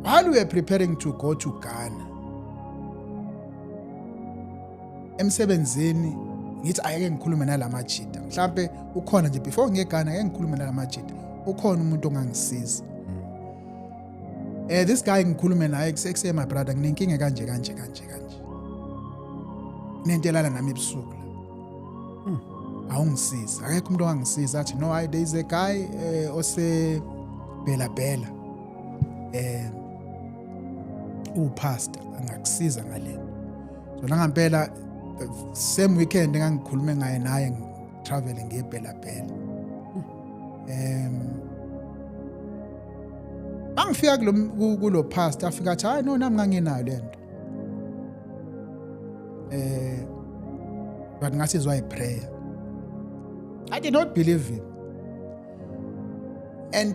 while we were preparing to go to Ghana, emsebenzini ngithi ayeke ngikhulume nalamajida mhlambe ukhona nje before ngiye eGhana ayeke ngikhulume nalamajida ukhona umuntu ongangisiza. This guy ngikhulume naye kusekuye my brother nginenkinga kanje. Nentelana nami ebusuku la. Awungisiza. Akekho umuntu ongangisiza athi no there is a guy ose Bela pastor angakusiza ngale. So ngempela same weekend engangikhulume ngaye naye traveling ngeBela. Angifika kulo pastor afika athi hayi no nami ngangenayo lento. But ngasizwa iprayer. I did not believe him.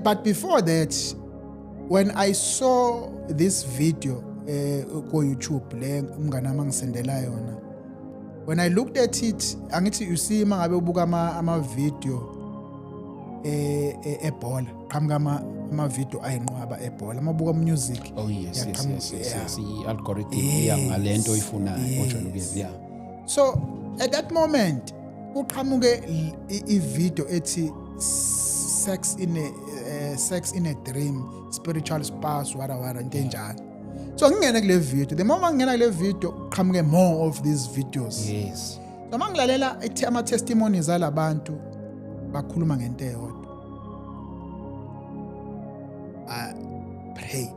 But before that, when I saw this video ko YouTube le umngane amangisendela yona, when I looked at it, angithi you see mangabe ubuka ama video ebhola qhamuka ama video ayinqwaba ebhola mabuka music. Oh yes, i-algorithm iyangalento oyifunayo ojonge yeah. So at that moment uqhamuke i-video ethi sex in a dream, spiritual spouse, whatever into enjalo. So ngingena kule video, the moment ngingena kule video qhamuke more of these videos. Yes. So mangilalela ama testimonies alabantu bakhuluma ngento eyodwa. I pray